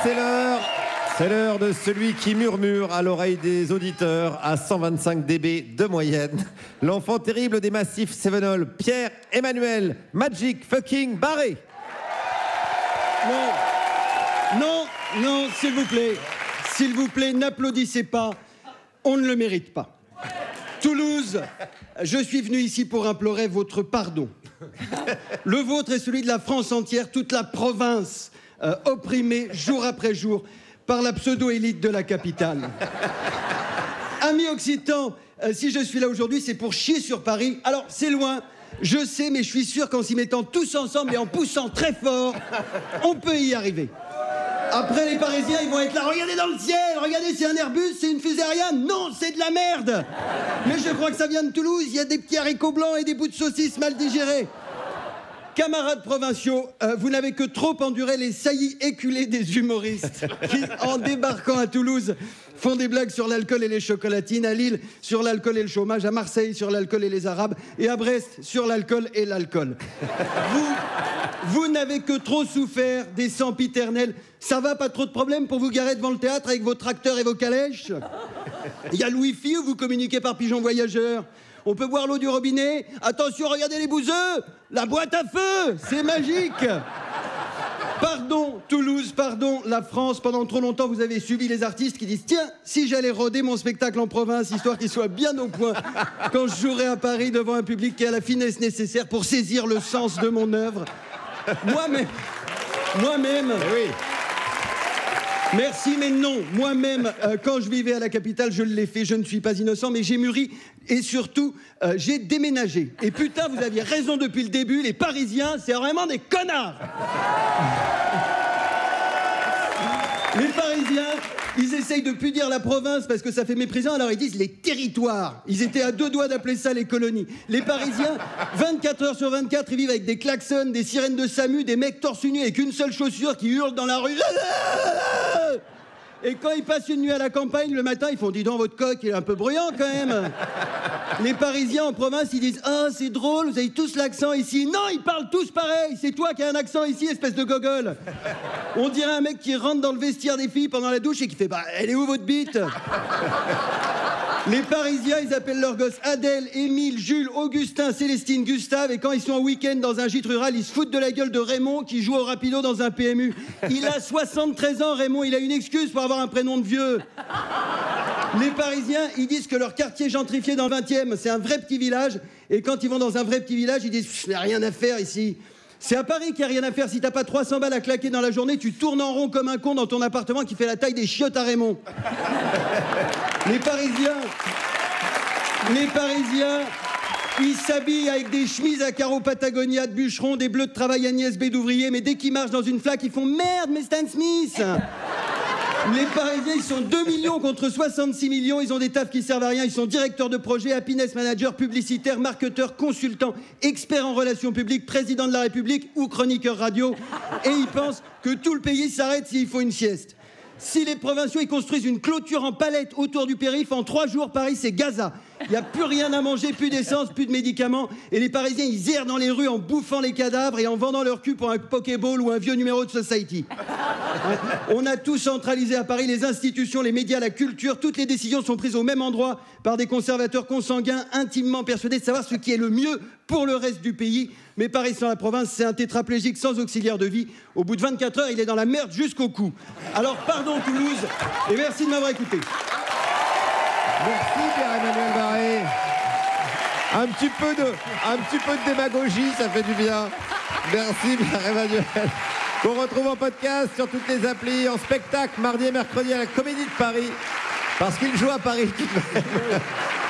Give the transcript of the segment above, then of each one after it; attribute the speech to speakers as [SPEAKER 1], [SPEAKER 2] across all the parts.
[SPEAKER 1] C'est l'heure de celui qui murmure à l'oreille des auditeurs à 125 dB de moyenne. L'enfant terrible des massifs Cévenol, Pierre-Emmanuel Magic fucking Barré.
[SPEAKER 2] Non, s'il vous plaît, n'applaudissez pas, on ne le mérite pas. Toulouse, je suis venu ici pour implorer votre pardon. Le vôtre est celui de la France entière, toute la province opprimée jour après jour par la pseudo-élite de la capitale. Amis occitans, si je suis là aujourd'hui, c'est pour chier sur Paris. Alors, c'est loin, je sais, mais je suis sûr qu'en s'y mettant tous ensemble et en poussant très fort, on peut y arriver. Après, les Parisiens, ils vont être là. Regardez dans le ciel, regardez, c'est un Airbus, c'est une fusée Ariane. Non, c'est de la merde. Mais je crois que ça vient de Toulouse. Il y a des petits haricots blancs et des bouts de saucisses mal digérés. Camarades provinciaux, vous n'avez que trop enduré les saillies éculées des humoristes qui, en débarquant à Toulouse, font des blagues sur l'alcool et les chocolatines, à Lille sur l'alcool et le chômage, à Marseille sur l'alcool et les Arabes, et à Brest sur l'alcool et l'alcool. Vous n'avez que trop souffert des sempiternels. Ça va, pas trop de problème pour vous garer devant le théâtre avec vos tracteurs et vos calèches? Il y a le wifi ou vous communiquez par pigeon voyageur? On peut boire l'eau du robinet? Attention, regardez les bouseux! La boîte à feu! C'est magique! Pardon, Toulouse, pardon, la France. Pendant trop longtemps, vous avez suivi les artistes qui disent « Tiens, si j'allais roder mon spectacle en province, histoire qu'il soit bien au point quand je jouerai à Paris devant un public qui a la finesse nécessaire pour saisir le sens de mon œuvre. » Moi-même...
[SPEAKER 1] Oui.
[SPEAKER 2] Merci, mais non. Moi-même, quand je vivais à la capitale, je l'ai fait. Je ne suis pas innocent, mais j'ai mûri. Et surtout, j'ai déménagé. Et putain, vous aviez raison depuis le début. Les Parisiens, c'est vraiment des connards. Les Parisiens, ils essayent de punir la province parce que ça fait méprisant, alors ils disent les territoires. Ils étaient à deux doigts d'appeler ça les colonies. Les Parisiens, 24 heures sur 24, ils vivent avec des klaxons, des sirènes de SAMU, des mecs torse nu avec une seule chaussure qui hurlent dans la rue. Et quand ils passent une nuit à la campagne, le matin, ils font « Dis donc, votre coq, il est un peu bruyant quand même !» Les Parisiens en province, ils disent « Ah, c'est drôle, vous avez tous l'accent ici. » Non, ils parlent tous pareil. C'est toi qui as un accent ici, espèce de gogol. On dirait un mec qui rentre dans le vestiaire des filles pendant la douche et qui fait « Bah, elle est où votre bite ?» Les Parisiens, ils appellent leurs gosses Adèle, Émile, Jules, Augustin, Célestine, Gustave. Et quand ils sont en week-end dans un gîte rural, ils se foutent de la gueule de Raymond qui joue au rapido dans un PMU. Il a 73 ans, Raymond. Il a une excuse pour avoir un prénom de vieux. Les Parisiens, ils disent que leur quartier gentrifié dans le 20e, c'est un vrai petit village. Et quand ils vont dans un vrai petit village, ils disent « Il n'y a rien à faire ici ». C'est à Paris qu'il n'y a rien à faire. Si t'as pas 300 balles à claquer dans la journée, tu tournes en rond comme un con dans ton appartement qui fait la taille des chiottes à Raymond. Les Parisiens, ils s'habillent avec des chemises à carreaux Patagonia de bûcherons, des bleus de travail Agnès B d'ouvrier, mais dès qu'ils marchent dans une flaque, ils font « Merde, mais Stan Smith !» Les Parisiens, ils sont 2 millions contre 66 millions. Ils ont des tafs qui servent à rien. Ils sont directeurs de projet, happiness manager, publicitaire, marketeur, consultant, expert en relations publiques, président de la République ou chroniqueur radio. Et ils pensent que tout le pays s'arrête s'il faut une sieste. Si les provinciaux ils construisent une clôture en palette autour du périph', en 3 jours, Paris, c'est Gaza. Il n'y a plus rien à manger, plus d'essence, plus de médicaments. Et les Parisiens, ils errent dans les rues en bouffant les cadavres et en vendant leur cul pour un Pokéball ou un vieux numéro de Society. On a tout centralisé à Paris, les institutions, les médias, la culture. Toutes les décisions sont prises au même endroit par des conservateurs consanguins intimement persuadés de savoir ce qui est le mieux pour le reste du pays. Mais Paris sans la province, c'est un tétraplégique sans auxiliaire de vie. Au bout de 24 heures, il est dans la merde jusqu'au cou. Alors pardon Toulouse, et merci de m'avoir écouté.
[SPEAKER 1] Merci Pierre-Emmanuel Barré. Un petit peu de démagogie, ça fait du bien. Merci Pierre-Emmanuel. Qu'on retrouve en podcast sur toutes les applis, en spectacle mardi et mercredi à la Comédie de Paris. Parce qu'il joue à Paris tout de même.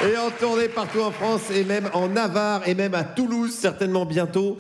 [SPEAKER 1] Et en tournée partout en France et même en Navarre et même à Toulouse certainement bientôt.